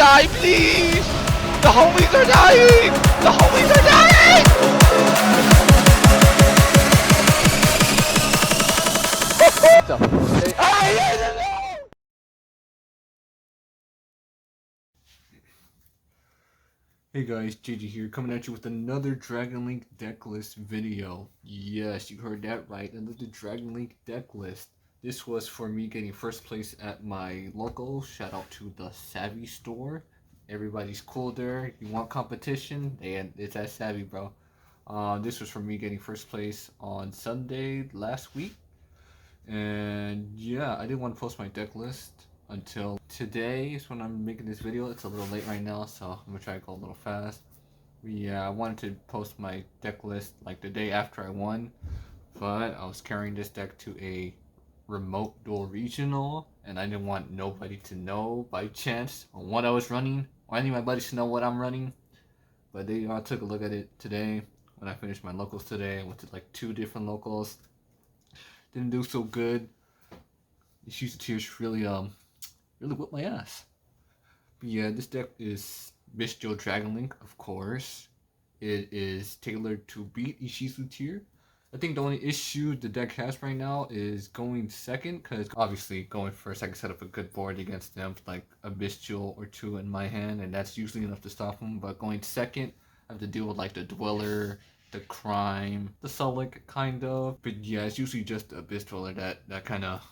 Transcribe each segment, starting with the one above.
die, please! The homies are dying! The homies are dying! Hey guys, JJ here, coming at you with another DragonLink deck list video. Yes, you heard that right, another DragonLink deck list. This was for me getting first place at my local. Shout out to the Savvy store. Everybody's cool there. You want competition? It's at Savvy, bro. This was for me getting first place on Sunday last week. And yeah, I didn't want to post my deck list until today is when I'm making this video. It's a little late right now, so I'm gonna try to go a little fast. Yeah, I wanted to post my deck list like the day after I won, but I was carrying this deck to a remote dual regional, and I didn't want nobody to know by chance on what I was running, or any of my buddies to know what I'm running. But they all took a look at it today when I finished my locals today. I went to like 2 different locals. Didn't do so good. These user tiers really whipped my ass. But yeah, this deck is Bystial DragonLink, of course. It is tailored to beat Ishizu tier. I think the only issue the deck has right now is going second, because obviously going first I can set up a good board against them, like a Bystial or 2 in my hand, and that's usually enough to stop them. But going second, I have to deal with like the Dweller, the Crime, the Sulic, kind of. But yeah, it's usually just a Bystial that kind of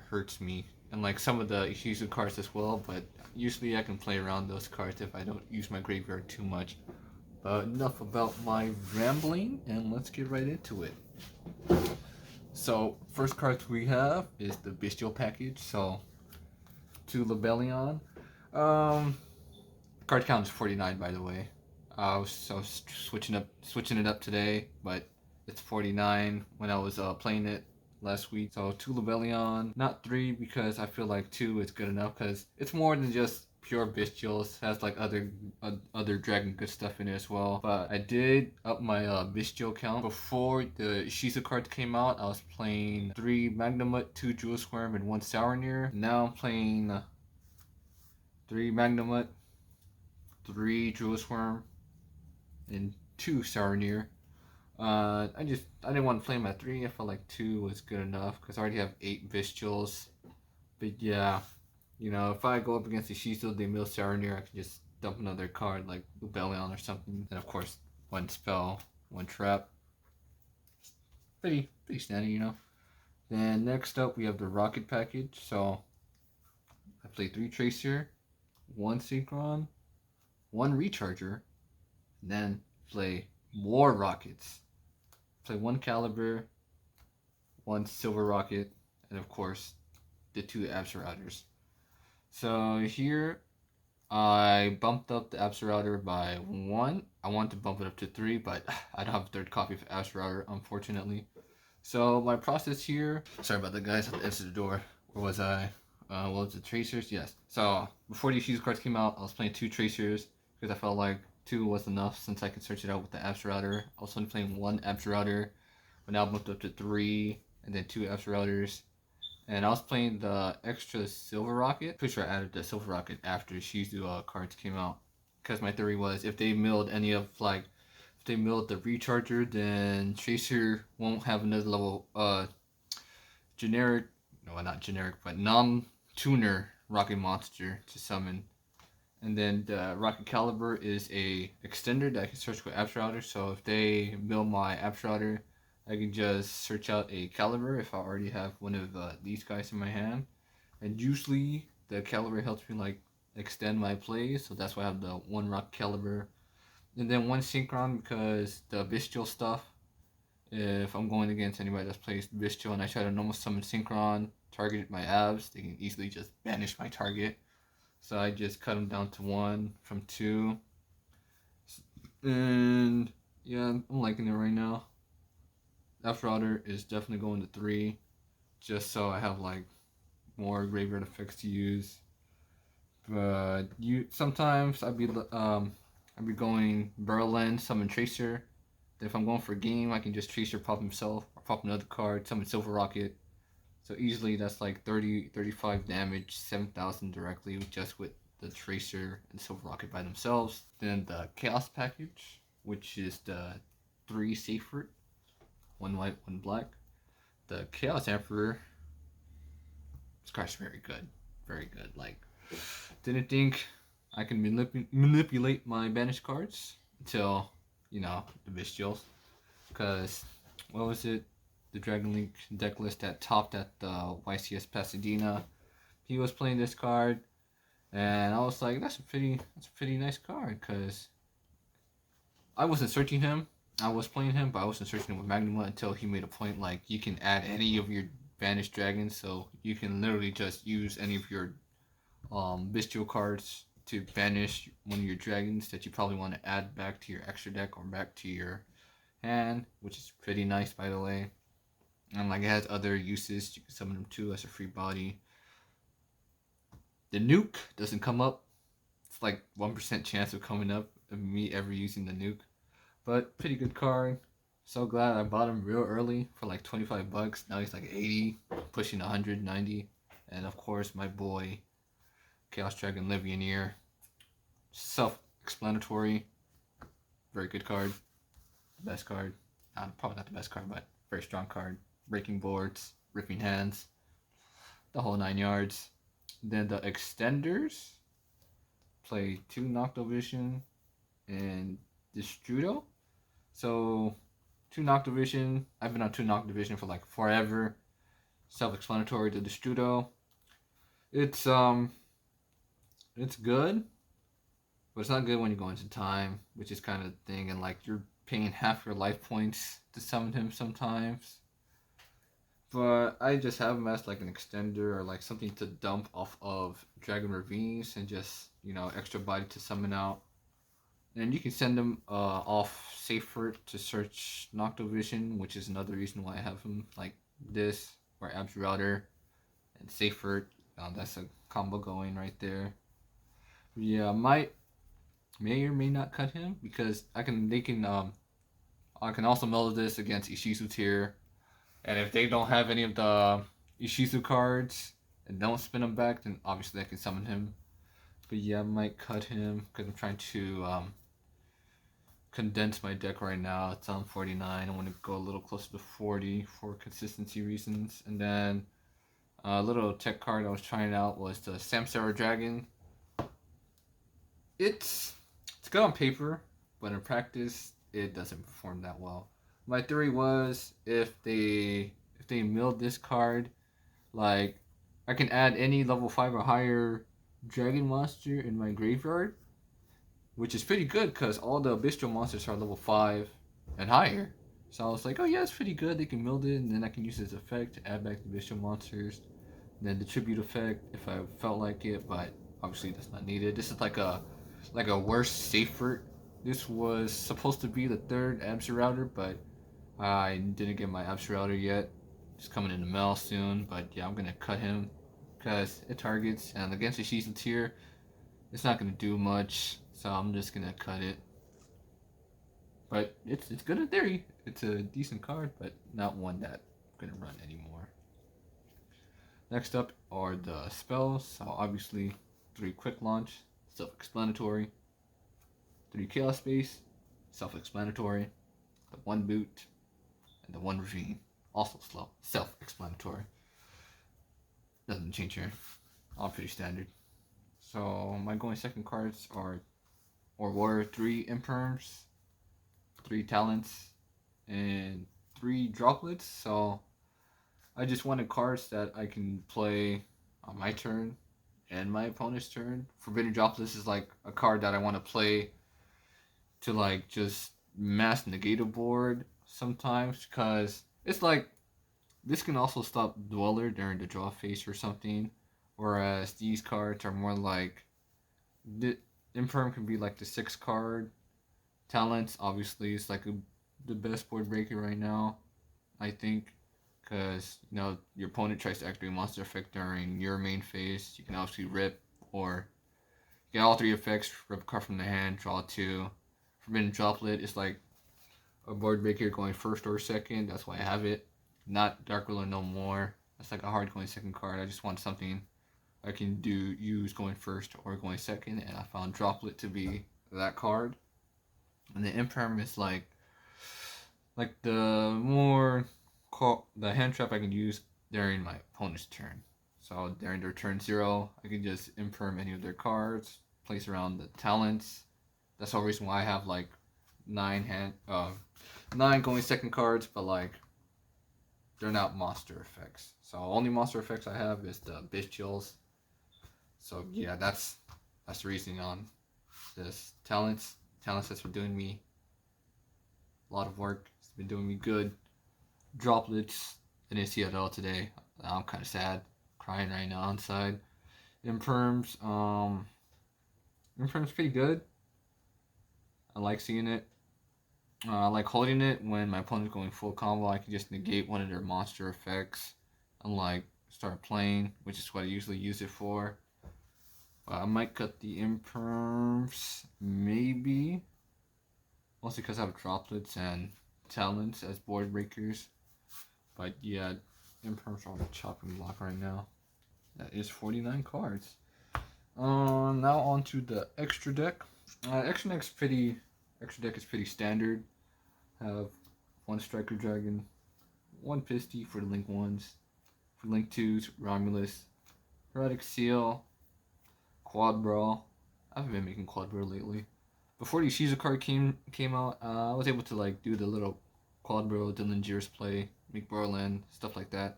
hurts me. And like some of the Ishizu cards as well, but usually I can play around those cards if I don't use my graveyard too much. But enough about my rambling, and let's get right into it. So first cards we have is the Bystial package. So 2 Lebellion. Card count is 49, by the way. I was switching it up today, but it's 49 when I was playing it last week. So 2 Lebellion, not 3 because I feel like 2 is good enough, because it's more than just pure Bystials. It has like other dragon good stuff in it as well. But I did up my Bystial count. Before the Ishizu cards came out, I was playing 3 Magnemite, 2 Jewel Squirm, and 1 Sournir. Now I'm playing 3 Magnemite, 3 Jewel Squirm, and 2 Sournir. I didn't want to play him at 3. I felt like 2 was good enough because I already have 8 Bystials. But yeah, you know, if I go up against the Ishizu, they mill Sournir, I can just dump another card like Lebellion or something. And of course, 1 spell, 1 trap. Pretty standard, you know. Then next up, we have the Rokket package. So I play 3 Tracer, 1 Synchron, 1 Recharger, and then play more Rockets. Play 1 Caliber, 1 Silver Rokket, and of course the 2 Absolrouters. So here I bumped up the Absolrouter by 1. I want to bump it up to 3, but I don't have a 3rd copy of Absolrouter, unfortunately. So my process here, sorry about that guys, I have to answer the door. Where was I? What was the Tracers? Yes. So before these Ishizu cards came out, I was playing 2 Tracers because I felt like 2 was enough since I could search it out with the Absolrouter. I was only playing 1 Absolrouter, but now I bumped up to 3, and then 2 Absolrouters. And I was playing the extra Silver Rokket. Pretty sure I added the Silver Rokket after Ishizu cards came out, because my theory was if they milled any of if they milled the Recharger, then Tracer won't have another level generic, no, not generic, but non-tuner Rocket Monster to summon. And then the Rokket Caliber is a extender that I can search with Absolrouter. So if they mill my Absolrouter, I can just search out a Caliber if I already have one of these guys in my hand. And usually the Caliber helps me like extend my plays, so that's why I have the 1 Rokket Caliber. And then 1 Synchron because the Bystial stuff. If I'm going against anybody that plays Bystial and I try to normal summon Synchron, target my abs, they can easily just banish my target. So I just cut them down to 1 from 2. And yeah, I'm liking it right now. Absolrouter is definitely going to 3, just so I have like more graveyard effects to use. But sometimes I'd be going Berlin, summon Tracer. Then if I'm going for a game, I can just Tracer pop himself or pop another card, summon Silver Rokket. So easily that's like 35 damage, 7,000 directly just with the Tracer and Silver Rokket by themselves. Then the Chaos package, which is the 3 Seyfert, 1 white, 1 black. The Chaos Emperor. This card's very good. Very good. Like, didn't think I can manipulate my banished cards until, you know, the Bystials. Because, what was it? The DragonLink deck list that topped at the YCS Pasadena. He was playing this card, and I was like, that's a pretty nice card, because I wasn't searching him. I was playing him, but I wasn't searching him with Magnuma until he made a point like you can add any of your banished dragons, so you can literally just use any of your Bystial cards to banish one of your dragons that you probably want to add back to your extra deck or back to your hand, which is pretty nice, by the way. And like, it has other uses. You can summon them too as a free body. The nuke doesn't come up. It's like 1% chance of coming up of me ever using the nuke. But pretty good card. So glad I bought him real early for like 25 bucks. Now he's like 80, pushing 190. And of course, my boy, Chaos Dragon Livioneer. Self-explanatory. Very good card. Best card. Probably not the best card, but very strong card. Breaking boards, ripping hands, the whole 9 yards. Then the extenders play 2 Noctovision and Destrudo. So 2 Noctovision. I've been on 2 Noctovision for like forever. Self-explanatory. The Destrudo. It's good, but it's not good when you go into time, which is kind of the thing, and like you're paying half your life points to summon him sometimes. But I just have him as like an extender or like something to dump off of Dragon Ravines and just, you know, extra body to summon out. And you can send them off Seyfert to search Noctovision, which is another reason why I have him like this, or Abs Router and Seyfert. That's a combo going right there. Yeah, may or may not cut him because I can also meld this against Ishizu tier. And if they don't have any of the Ishizu cards and don't spin them back, then obviously I can summon him. But yeah, I might cut him because I'm trying to condense my deck right now. It's on 49. I want to go a little closer to 40 for consistency reasons. And then a little tech card I was trying out was the Samsara Dragon. It's good on paper, but in practice it doesn't perform that well. My theory was if they milled this card, like I can add any level 5 or higher dragon monster in my graveyard, which is pretty good because all the Bystial monsters are level 5 and higher. So I was like, oh yeah, it's pretty good. They can mill it, and then I can use this effect to add back the Bystial monsters. And then the tribute effect if I felt like it, but obviously that's not needed. This is like a worse Seyfert. This was supposed to be the 3rd Abs Router, but I didn't get my Abs Router yet. It's coming in the mail soon, but yeah, I'm gonna cut him because it targets, and against the season tier, it's not gonna do much. So I'm just gonna cut it. But it's good in theory. It's a decent card, but not one that I'm gonna run anymore. Next up are the spells. So obviously 3 quick launch, self-explanatory. 3 chaos space, self-explanatory. The 1 boot, and the 1 ravine, also slow, self-explanatory. Doesn't change here. All pretty standard. So my going second cards were 3 imperms, 3 talents, and 3 droplets. So I just wanted cards that I can play on my turn and my opponent's turn. Forbidden Droplets is like a card that I want to play to like just mass negate a board sometimes, because it's like this can also stop Dweller during the draw phase or something, whereas these cards are more like the Imperm can be like the 6 card. Talents obviously is like the best board breaker right now, I think, because you know your opponent tries to activate monster effect during your main phase. You can obviously rip or get all 3 effects, rip a card from the hand, draw 2. Forbidden Droplet is like a board breaker going 1st or 2nd. That's why I have it. Not Dark Ruler no more. That's like a hard going 2nd card. I just want something I can use going first or going second, and I found Droplet to be that card. And the Imperm is like the hand trap I can use during my opponent's turn. So during their turn 0, I can just Imperm any of their cards, place around the talents. That's the whole reason why I have like 9 going second cards, but like they're not monster effects. So only monster effects I have is the Bystials. So yeah, that's the reasoning on this. Talents has been doing me a lot of work. It's been doing me good. Droplets, I didn't see it at all today. I'm kind of sad, crying right now inside. Imperms, Imperm's pretty good. I like seeing it. I like holding it when my opponent's going full combo. I can just negate one of their monster effects and like start playing, which is what I usually use it for. I might cut the Imperms, maybe. Mostly because I have droplets and talents as board breakers. But yeah, Imperms are on the chopping block right now. That is 49 cards. Now on to the extra deck. Extra deck is pretty standard. Have 1 Striker Dragon, 1 Pisty for the Link 1s. For Link 2s, Romulus, Herodic Seal, Quad Brawl. I haven't been making Quad Brawl lately. Before the Shizu card came out, I was able to like do the little Quad Brawl, Dylan Jeers play, make Borland, stuff like that.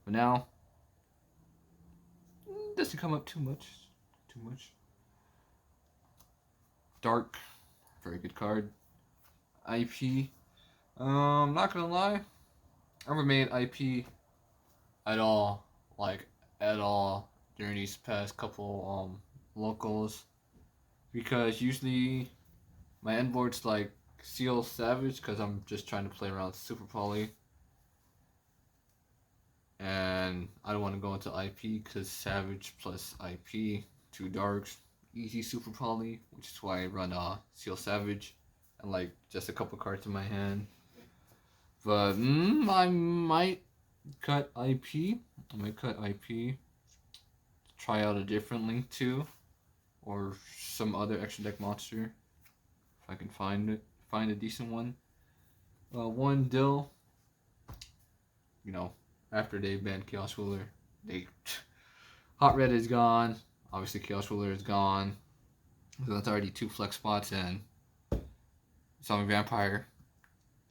But now, doesn't come up too much. Dark, very good card. IP, not gonna lie, I never made IP at all, during these past couple locals, because usually my end board's like Seal Savage, because I'm just trying to play around Super Poly, and I don't want to go into IP because Savage plus IP, 2 darks, easy Super Poly, which is why I run Seal Savage and like just a couple cards in my hand. But I might cut IP. Try out a different Link 2 or some other extra deck monster if I can find a decent one. 1 Dill. You know, after they banned Chaos Ruler, Hot Red is gone. Obviously, Chaos Ruler is gone. So that's already 2 flex spots, and Summon Vampire.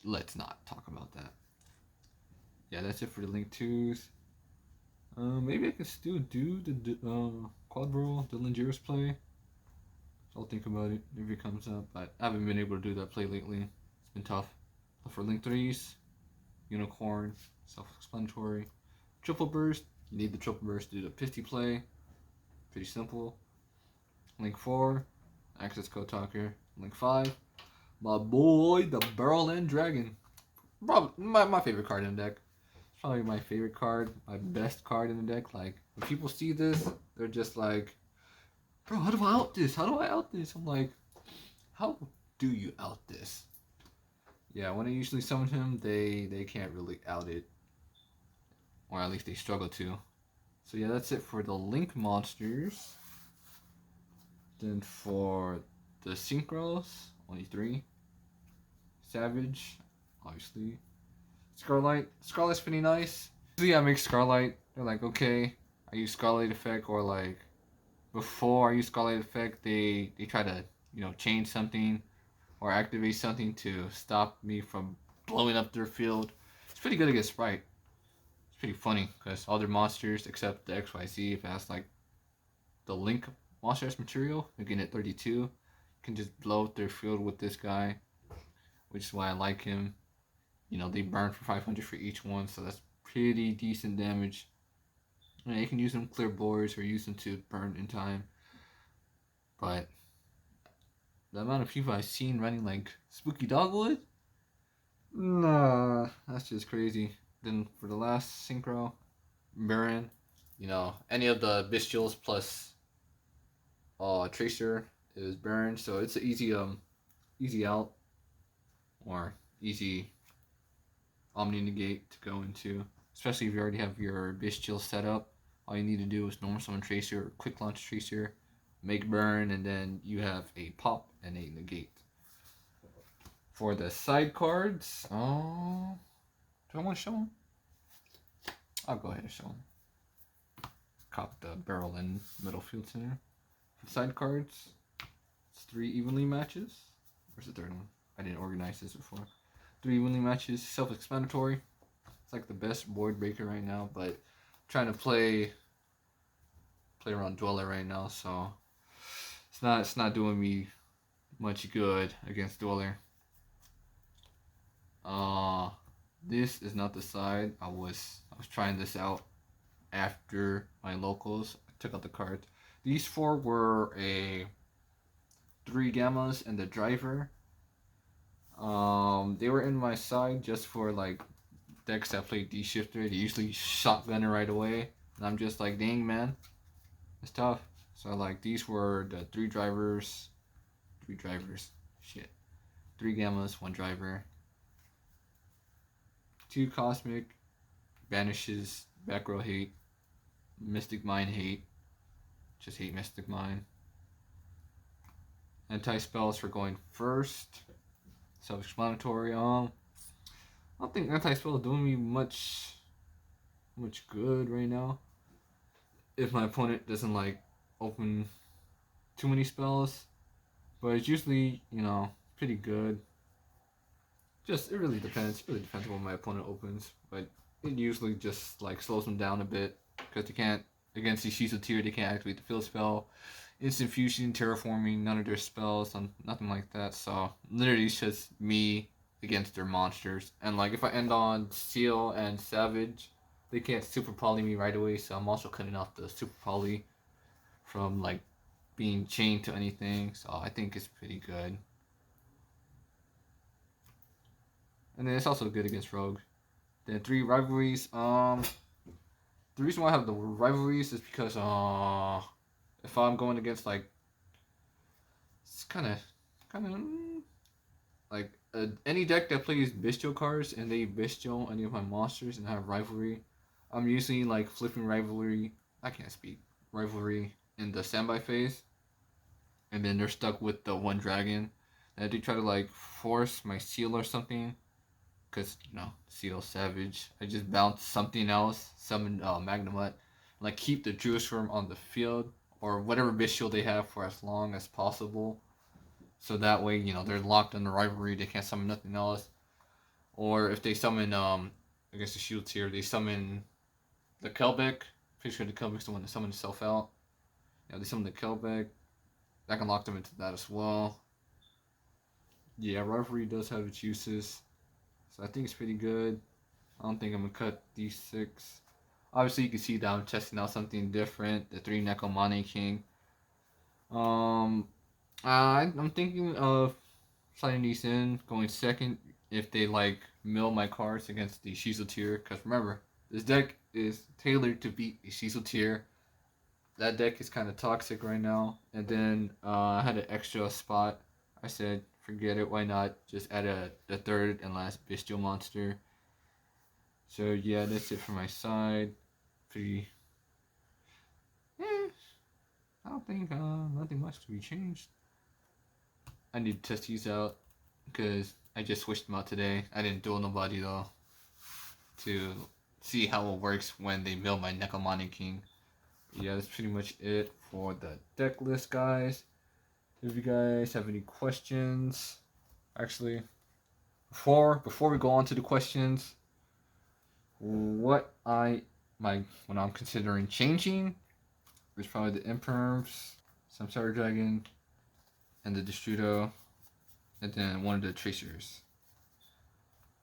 Let's not talk about that. Yeah, that's it for the Link 2s. Maybe I can still do the Quad Brawl, Dylan Jeers play. I'll think about it if it comes up, but I haven't been able to do that play lately. It's been tough. But for Link 3s, Unicorn, self-explanatory. Triple Burst, you need the Triple Burst to do the Pisty play. Pretty simple. Link 4, Access Code Talker. Link 5, my boy, the Berlin Dragon. Probably my favorite card in the deck. It's probably my favorite card, my best card in the deck. Like, when people see this, they're just like, bro, how do I out this? I'm like, how do you out this? Yeah, when I usually summon him, they can't really out it. Or at least they struggle to. So yeah, that's it for the Link monsters. Then for the Synchros, only 3. Savage, obviously. Scarlight's pretty nice. Usually I make Scarlight, they're like, okay, I use Scarlight effect, or like, before I use Scarlight effect, they try to, change something or activate something to stop me from blowing up their field. It's pretty good against Sprite. It's pretty funny, because all their monsters, except the XYZ, if it has like the Link monsters material, again at 32, you can just blow up their field with this guy, which is why I like him. They burn for 500 for each one, so that's pretty decent damage. You can use them to clear boards or use them to burn in time. But the amount of people I've seen running like Spooky Dogwood, nah, that's just crazy. Then for the last Synchro, Baron, any of the Bystials plus Tracer is Baron, so it's an easy out or easy Omni Negate to go into, especially if you already have your Bystial set up all you need to do is normal summon Tracer or quick launch Tracer, make burn, and then you have a pop and a negate. For the side cards, do I want to show them? I'll go ahead and show them. Cop the barrel and middle field center. For side cards, it's 3 evenly matches. Where's the third one? I didn't organize this before. 3 evenly matches, self-explanatory. It's like the best board breaker right now, but I'm trying to play around Dweller right now, so it's not doing me much good against Dweller. This is not the side. I was trying this out after my locals. I took out the cards. These 4 were a 3 gammas and the driver. They were in my side just for like decks that play D-shifter. They usually shotgun it right away, and I'm just like, dang man, it's tough. So like these were the 3 drivers, shit, 3 gammas, 1 driver, 2 cosmic, banishes, back row hate, mystic mine hate, just hate mystic mine. Anti-spells for going first. Self-explanatory. I don't think anti-spell is doing me much good right now. If my opponent doesn't like open too many spells, but it's usually, you know, pretty good. Just it really depends. It really depends on what my opponent opens, but it usually just like slows them down a bit because they can't against the Shizu tier. They can't activate the field spell. Instant fusion, terraforming, none of their spells, nothing like that. So literally it's just me against their monsters. And like if I end on Seal and Savage, they can't super poly me right away. So I'm also cutting off the super poly from like being chained to anything. So I think it's pretty good. And then it's also good against Rogue. Then 3 rivalries. The reason why I have the rivalries is because if I'm going against like, it's kind of like any deck that plays Bystial cards and they Bystial any of my monsters and have rivalry, I'm usually like flipping rivalry. I can't speak rivalry in the standby phase, and then they're stuck with the 1 dragon. And they try to like force my seal or something, because you know Seal Savage. I just bounce something else, summon Magnemite, like keep the Jewisworm on the field or whatever Bystial they have for as long as possible. So that way, you know, they're locked in the rivalry, they can't summon nothing else. Or if they summon against the shield tier, they summon the Kelbeck. Pretty sure the Kelbeck's the one that summons itself out. Yeah, they summon the Kelbeck. That can lock them into that as well. Yeah, rivalry does have its uses. So I think it's pretty good. I don't think I'm gonna cut these 6. Obviously, you can see that I'm testing out something different. The 3 Necomane King. I'm thinking of sliding these in, going second if they like mill my cards against the Shizu tier. Because remember, this deck is tailored to beat the Shizu tier. That deck is kind of toxic right now. And then I had an extra spot. I said, forget it, why not just add the 3rd and last Bystial monster. So yeah, that's it for my side. Pretty, I don't think nothing much to be changed. I need to test these out because I just switched them out today. I didn't duel nobody though to see how it works when they mill my Necomane King. Yeah, that's pretty much it for the deck list, guys. If you guys have any questions, actually, before we go on to the questions, what I'm considering changing is probably the Imperms, Samsara Dragon, and the Destrudo, and then one of the Tracers.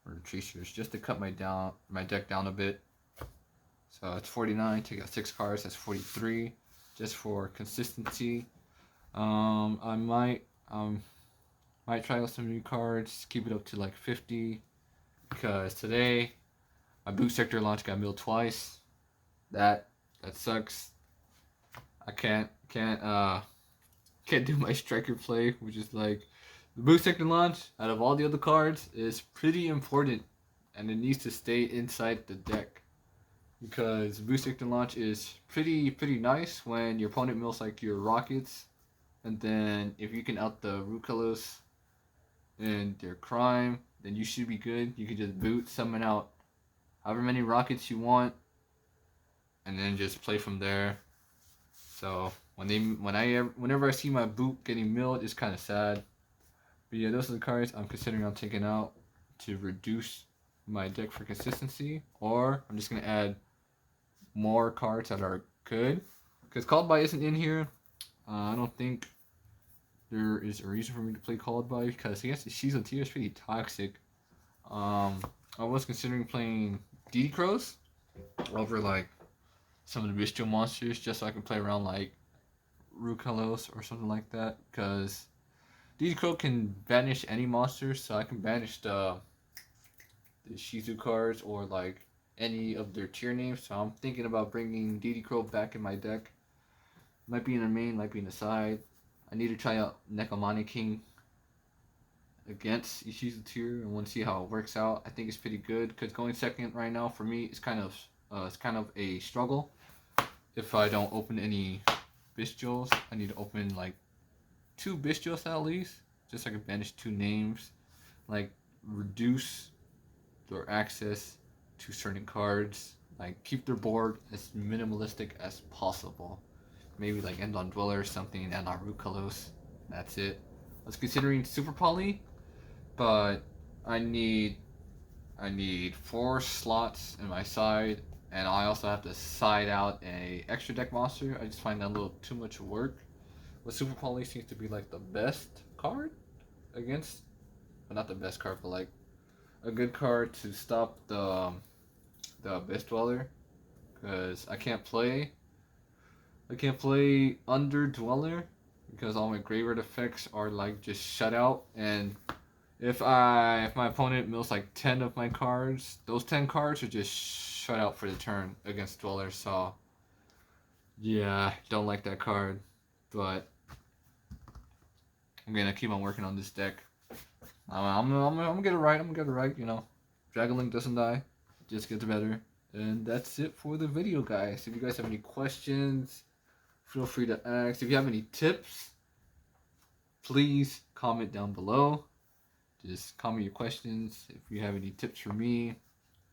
Or the Tracers, just to cut my deck down a bit. So it's 49, take out 6 cards, that's 43, just for consistency. I might try out some new cards, keep it up to like 50, because today my boot sector launch got milled twice. That sucks. I can't do my striker play, which is like the boot sector launch out of all the other cards is pretty important, and it needs to stay inside the deck. because boost and launch is pretty nice when your opponent mills like your rockets, and then if you can out the Rokket and their crime, then you should be good. You can just boot, summon out however many rockets you want, and then just play from there. So whenever I see my boot getting milled, it's kind of sad. But yeah, those are the cards I'm considering on taking out to reduce my deck for consistency, or I'm just gonna add more cards that are good. Because Called By isn't in here. I don't think there is a reason for me to play Called By because I guess the Shield tier is pretty toxic. I was considering playing DD Crows over like some of the Bystial monsters just so I can play around like Rokket or something like that, because DD Crow can banish any monster, so I can banish the Shizu cards or like any of their tier names. So I'm thinking about bringing DD Crow back in my deck. Might be in the main, might be in the side. I need to try out Necomani King against Ishizu tier and want to see how it works out. I think it's pretty good because going second right now for me is kind of a struggle. If I don't open any Bystials, I need to open like 2 Bystials at least, just so I can banish 2 names, like reduce their access to certain cards, like keep their board as minimalistic as possible. Maybe like end on Dweller or something, and on Rokket. That's it. I was considering Super Poly, but I need 4 slots in my side, and I also have to side out a extra deck monster. I just find that a little too much work. But Super Poly seems to be like the best card against, well, not the best card, but like a good card to stop the Best Dweller, because I can't play under Dweller because all my graveyard effects are like just shut out, and if my opponent mills like 10 of my cards, those 10 cards are just shut out for the turn against Dweller. So yeah, don't like that card, but I'm gonna keep on working on this deck. I'm gonna get it right. I'm gonna get it right. You know, DragonLink doesn't die; it just gets better. And that's it for the video, guys. If you guys have any questions, feel free to ask. If you have any tips, please comment down below. Just comment your questions. If you have any tips for me,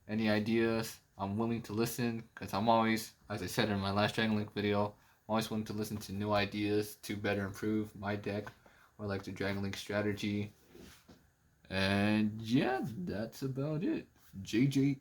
any ideas, I'm willing to listen, because I'm always, as I said in my last DragonLink video, I'm always willing to listen to new ideas to better improve my deck or like the DragonLink strategy. And yeah, that's about it. JJ